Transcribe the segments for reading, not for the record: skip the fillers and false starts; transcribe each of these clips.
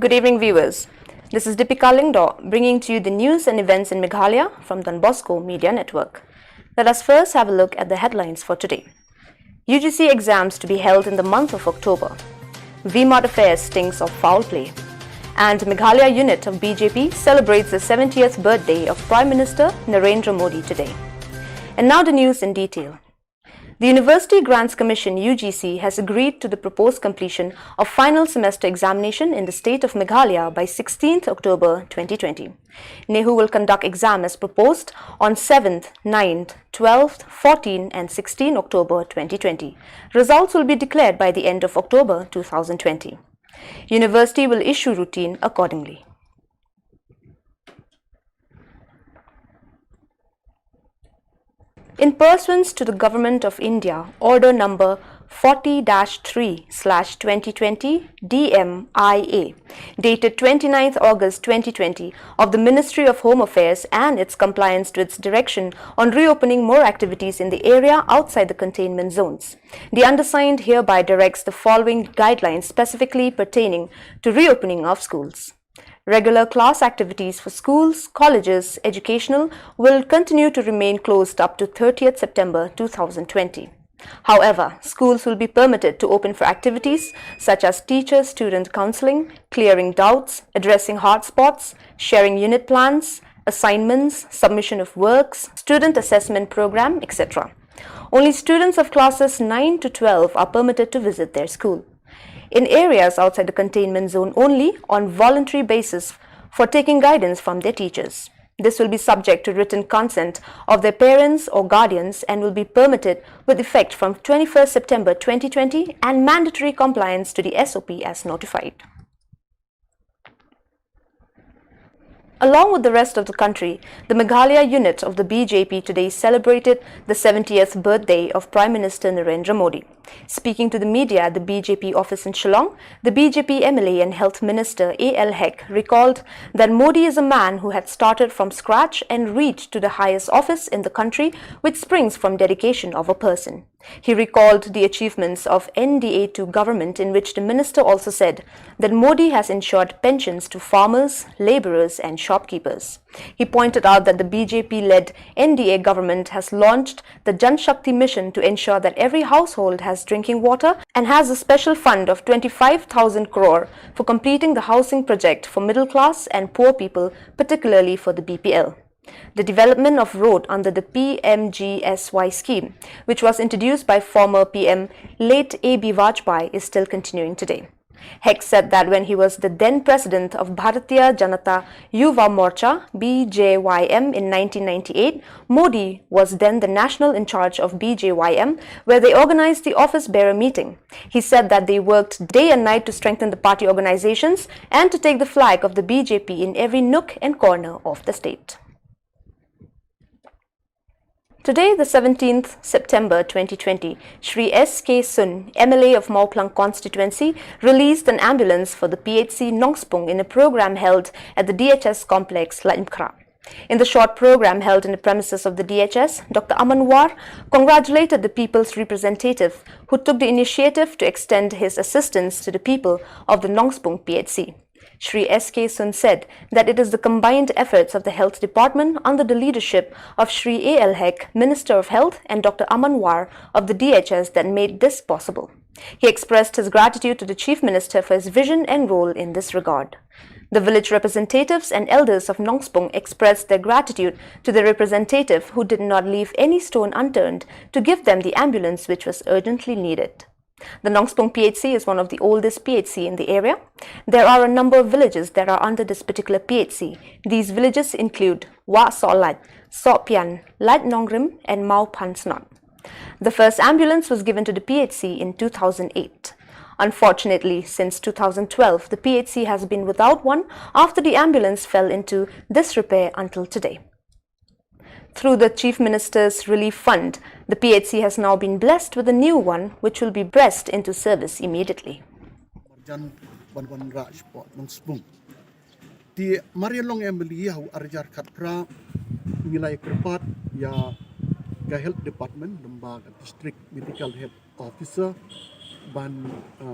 Good evening, viewers. This is Deepika Lingdo bringing to you the news and events in Meghalaya from the Bosco Media Network. Let us first have a look at the headlines for today. UGC exams to be held in the month of October. VMart affairs stinks of foul play. And Meghalaya unit of BJP celebrates the 70th birthday of Prime Minister Narendra Modi today. And now the news in detail. The University Grants Commission UGC has agreed to the proposed completion of final semester examination in the state of Meghalaya by 16th October 2020. NEHU will conduct exam as proposed on 7th, 9th, 12th, 14th and 16th October 2020. Results will be declared by the end of October 2020. University will issue routine accordingly. In pursuance to the Government of India Order number 40-3/2020 DMIA dated 29th August 2020 of the Ministry of Home Affairs and its compliance to its direction on reopening more activities in the area outside the containment zones. The undersigned hereby directs the following guidelines specifically pertaining to reopening of schools. Regular class activities for schools, colleges, educational will continue to remain closed up to 30th September 2020. However, schools will be permitted to open for activities such as teacher-student counseling, clearing doubts, addressing hotspots, sharing unit plans, assignments, submission of works, student assessment program, etc. Only students of classes 9 to 12 are permitted to visit their school. In areas outside the containment zone only on voluntary basis for taking guidance from their teachers. This will be subject to written consent of their parents or guardians and will be permitted with effect from 21st September 2020 and mandatory compliance to the SOP as notified. Along with the rest of the country, the Meghalaya unit of the BJP today celebrated the 70th birthday of Prime Minister Narendra Modi. Speaking to the media at the BJP office in Shillong, the BJP MLA and Health Minister A.L. Heck recalled that Modi is a man who had started from scratch and reached to the highest office in the country, which springs from dedication of a person. He recalled the achievements of NDA-2 government, in which the minister also said that Modi has ensured pensions to farmers, labourers and shopkeepers. He pointed out that the BJP-led NDA government has launched the Jan Shakti mission to ensure that every household has drinking water and has a special fund of 25,000 crore for completing the housing project for middle class and poor people, particularly for the BPL. The development of road under the PMGSY scheme, which was introduced by former PM late A.B. Vajpayee, is still continuing today. Heck said that when he was the then president of Bharatiya Janata Yuva Morcha BJYM in 1998, Modi was then the national in charge of BJYM, where they organized the office bearer meeting. He said that they worked day and night to strengthen the party organizations and to take the flag of the BJP in every nook and corner of the state. Today, the 17th September 2020, Shri S.K. Sun, MLA of Mauplang constituency, released an ambulance for the PHC Nonspong in a program held at the DHS complex, Laimkra. In the short program held in the premises of the DHS, Dr. Amanwar congratulated the people's representative who took the initiative to extend his assistance to the people of the Nonspong PHC. Shri S.K. Sun said that it is the combined efforts of the Health Department under the leadership of Shri A.L. Heck, Minister of Health, and Dr. Amanwar of the DHS that made this possible. He expressed his gratitude to the Chief Minister for his vision and role in this regard. The village representatives and elders of Nonspong expressed their gratitude to the representative who did not leave any stone unturned to give them the ambulance which was urgently needed. The Nonspong PHC is one of the oldest PHC in the area. There are a number of villages that are under this particular PHC. These villages include Wa Solat, Sopian, Lat Nongrim and Mau Pansnot. The first ambulance was given to the PHC in 2008. Unfortunately, since 2012, the PHC has been without one after the ambulance fell into disrepair until today. Through the Chief Minister's Relief Fund, the PHC has now been blessed with a new one which will be pressed into service immediately. Di Marialong Emily hau arjar katra nilai kerpat ya Health Department lembaga District Medical Health Officer ban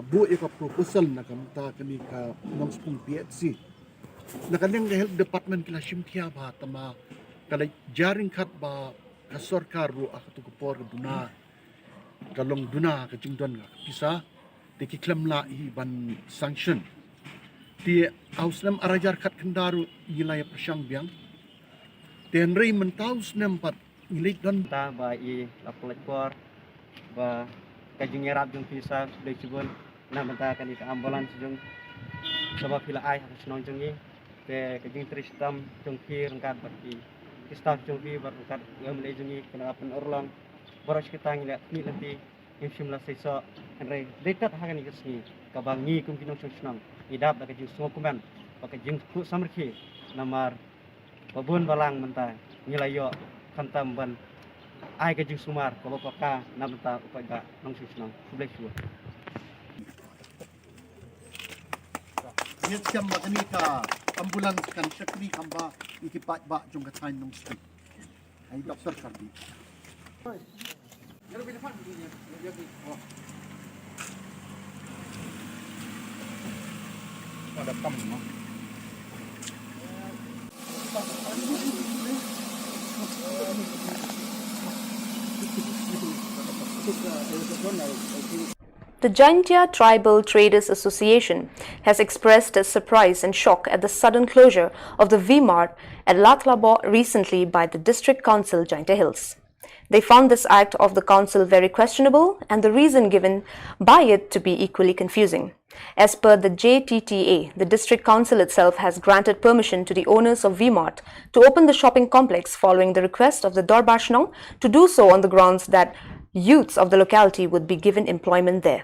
bu eka proposal na kamta kami ka Nonspong PHC nakaleng health department kila shimtia ba tama kala jaring khat ba ka sarkar ro ak tu por duna kalong duna ka jingdon nga pisa te kiklam la hi ban sanction ti auslam arajar khat kendaru nilai persyang biang ten rei mentaus nempat nilai don ta ba i lapolek por ba kajing yarap jung visa sudah cibun na menta kan ka ambulan jung sebab pila ai ha senong jung ni te kajing tristam jung ki rengkat bagi staff jung ki berkat ngam le jung ni kena apen urlang boros kita ngila ni nanti im shimla sesa andre dekat ha kan ni kesni ka bangi kum kinong senong idap da kajing semua kuman pakai jung ku samerki namar babun balang menta ngilayo kantam ban ai kajing sumar kalau paka namta upaga nang susnang sublek suwa yet siam ba kani ka ambulans kan shakri kamba ikipat ba jong katain nong street ai doktor kardi yaro bin fan ni ya bi oh ada tam no The Jaintia Tribal Traders Association has expressed its surprise and shock at the sudden closure of the VMart at Latlabo recently by the District Council, Jaintia Hills. They found this act of the council very questionable and the reason given by it to be equally confusing. As per the JTTA, the District Council itself has granted permission to the owners of VMart to open the shopping complex following the request of the Dorbashnong to do so on the grounds that youths of the locality would be given employment there,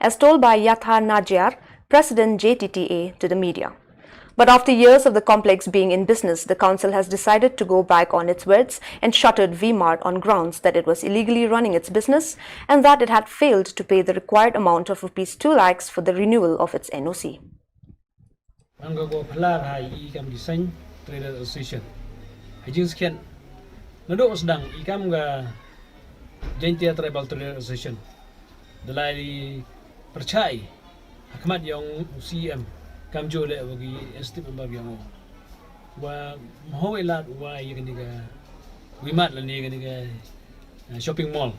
as told by Yatha Najiar, President JTTA, to the media. But after years of the complex being in business, the council has decided to go back on its words and shuttered VMart on grounds that it was illegally running its business and that it had failed to pay the required amount of Rs 2 lakhs for the renewal of its NOC. Anggo pelar hai ikam desain trader association. Hajing sekian. Nadok sedang ikam ga Jaintia Tribal Trader Association. Dalai percaya hakmat yang CM kam jole bagi estimate member yang wa mau elat wa yang ni ga VMart la ni ga shopping mall.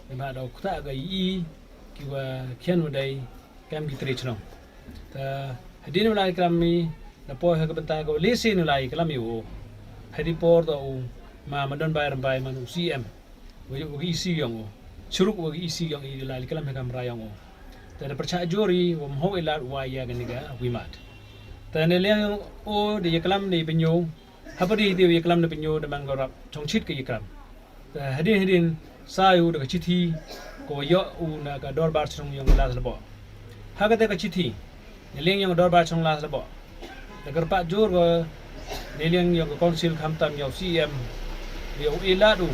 Memang ada kota ga i kiwa kian wadai kam gitre chno. Ta hadin mulai kami na po ha benta ga lesi nulai kami wo. Hadi por do ma madon bayar bay man CM. Wagi isi yang curug wagi isi yang i lali kami kam rayang wo. Tanda percaya jori wa mau elat wa ya ganiga VMart. Tanda liang o di kelam di penyo, apa di kelam di penyo demang gorap congchit ke kelam. Hadin sayu de chiti ko yo u na ka dor bar chong yang las lebo. Ha ka te ka chiti. Liang yang dor bar chong las lebo. Da gerpa jor ko liang yang council khamtam yang CM yo eladu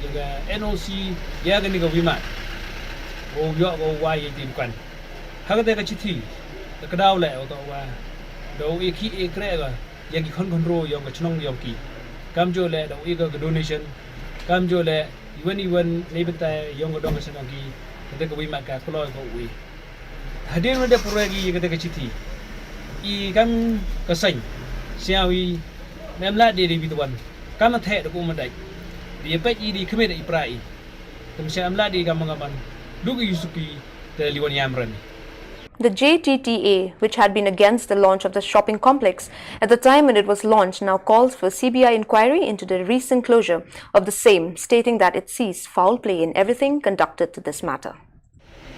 yang NOC ya ganiga VMart. O yo go wa yi tin kan. Hagate ka chiti da kadaw le o to wa do iki e krega yang ki khon ro yang ka chnong yang ki kam jo le do i ka donation kam jo le even nei beta yang ka dong ka sanang ki ka VMart ka kloi ko wi hadin de puregi ka ka chiti i kam ka sain siawi memla de bituan kam the da ko madai di pe i di khme da i prai kam siamla di kam ngaman dugi yusuki te liwan yamran. The JTTA, which had been against the launch of the shopping complex at the time when it was launched, now calls for CBI inquiry into the recent closure of the same, stating that it sees foul play in everything conducted to this matter.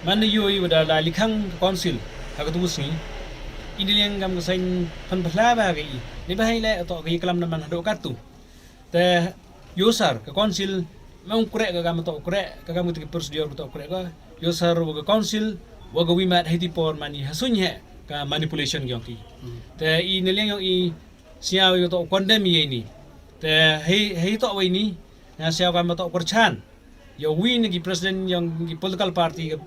Man yoi wada la likhang council hagatu sni indiliang gam gasain pan phla ba gi ni ba haile to gi kalam man hado katu te yosar ka council mang kure ka gam to kure ka gam ti procedure to kure ka yosar wa council waga VMart hiti por mani hasunya ka manipulation gyong ki te i neliang yung i siaw yo to condemn ye ni te hei to wai ni na siaw ka to perchan yo win gi president yung political party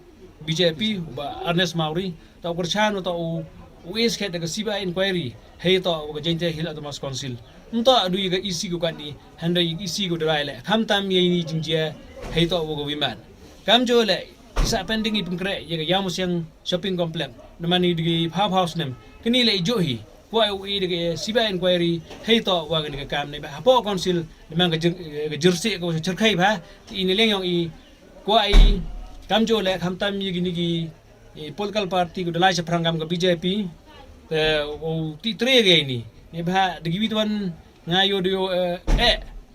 BJP ba Ernest Mauri to perchan to uis khet ka CBI inquiry hei to waga Jaintia Hill Autonomous Council nto adu ga isi go kan ni handai isi go drai le kham tam ye ni jingjia hei to waga VMart kam jo le Isa pending ipengkre ya yamus yang shopping complex namani di farmhouse nem kini le johi kwa ui de siba inquiry hei to wa ga kam ne ba po council memang ga jersey ko cerkai ba ini leng yang i kwa i kam jo le kham tam yi gini gi political party ko dalai sa prangam ga BJP o ti tre ge ni ne ba de gi wan ngayo dio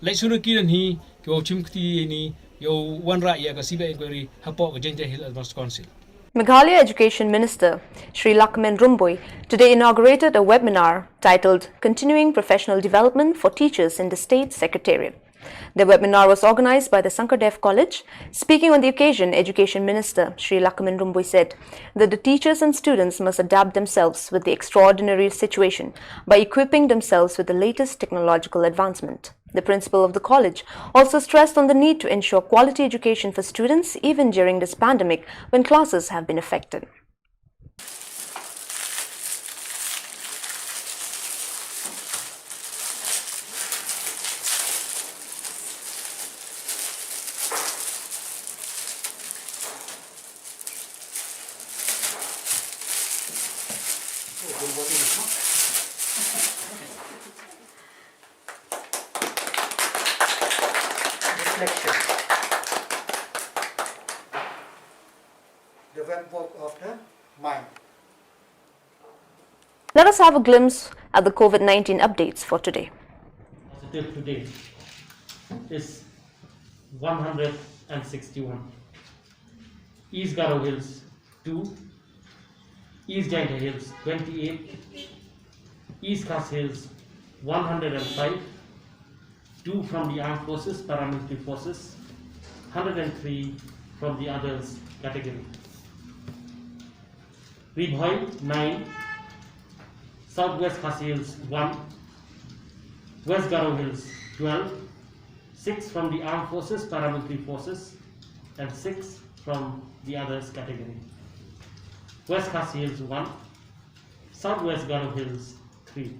le sunu kiran hi ko chimkti ni yo one right ya ka siba inquiry hapo ka Jente Hill Advanced Council. Meghalaya Education Minister Sri Lakmen Rumboi today inaugurated a webinar titled Continuing Professional Development for Teachers in the State Secretariat. The webinar was organized by the Sankardev College. Speaking on the occasion, Education Minister Sri Lakmen Rumboi said that the teachers and students must adapt themselves with the extraordinary situation by equipping themselves with the latest technological advancement. The principal of the college also stressed on the need to ensure quality education for students even during this pandemic when classes have been affected. The webwork of the mind. Let us have a glimpse at the COVID-19 updates for today. Positive today is 161. East Garo Hills 2, East Giant Hills 28, East Khas Hills 105, 2 from the Armed Forces, Paramilitary Forces, 103 from the others category. Ribhoi 9, Southwest Khas Hills 1, West Garo Hills 12, 6 from the Armed Forces, Paramilitary Forces, and 6 from the others category. West Khas Hills 1, Southwest Garo Hills 3.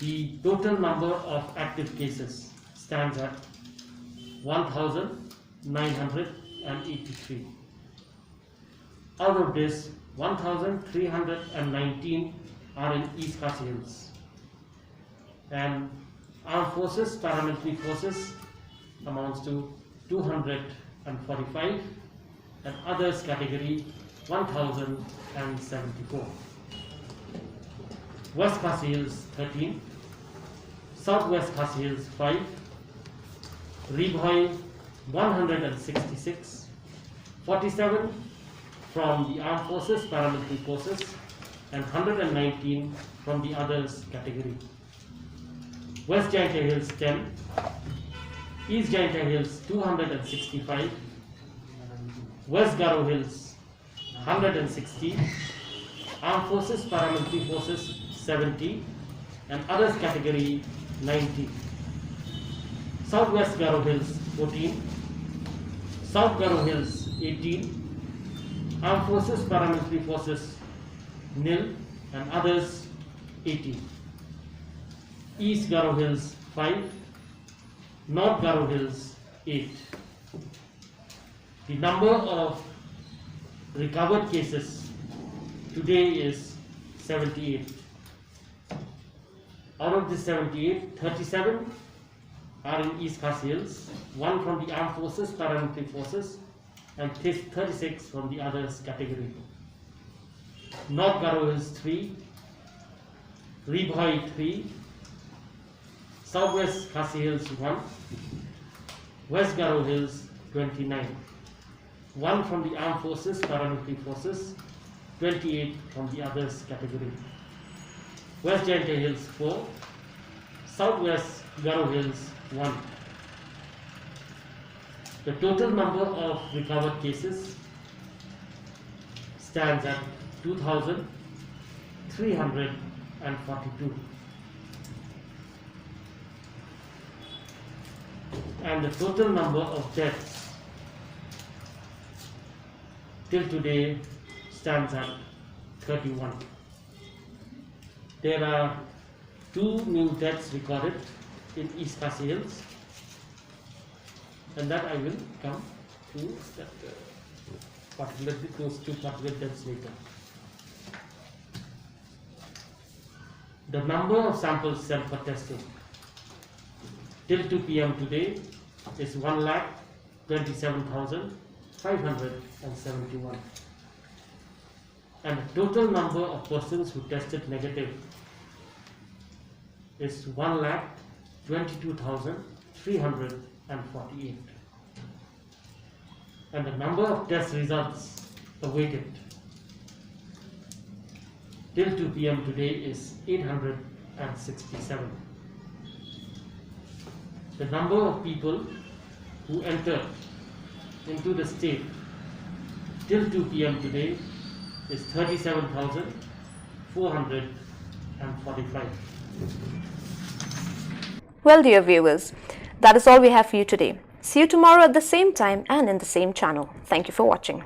The total number of active cases stands at 1,983. Out of this, 1,319 are in East Khas Hills, and Armed Forces, Paramilitary Forces amounts to 245, and others category 1,074. West Khas Hills 13, Southwest Khas Hills 5, Ribhoi 166, 47 from the Armed Forces, Paramilitary Forces, and 119 from the others category. West Giant Hills 10, East Giant Hills 265, West Garo Hills 160, Armed Forces, Paramilitary Forces 70, and others category 90. Southwest Garo Hills 14, South Garo Hills 18, Armed Forces, Paramilitary Forces nil, and others 18. East Garo Hills 5, North Garo Hills 8. The number of recovered cases today is 78. Out of the 78, 37 are in East Khas Hills, 1 from the Armed Forces, Paramilitary Forces, and 36 from the others category. North Garo Hills 3, Ribhoi 3, Southwest Khas Hills 1, West Garo Hills 29, 1 from the Armed Forces, Paramilitary Forces, 28 from the others category. West Giant Hills 4, Southwest Garo Hills 1. The total number of recovered cases stands at 2,342. And the total number of deaths till today stands at 31. There are 2 new deaths recorded in East Khas Hills, and that I will come means that those two particulate deaths later. The number of samples sent for testing till 2 p.m. today is 1,27,571. And the total number of persons who tested negative is 1,22,348. And the number of test results awaited till 2 p.m. today is 867. The number of people who entered into the state till 2 p.m. today is 37,445. Well, dear viewers, that is all we have for you today. See you tomorrow at the same time and in the same channel. Thank you for watching.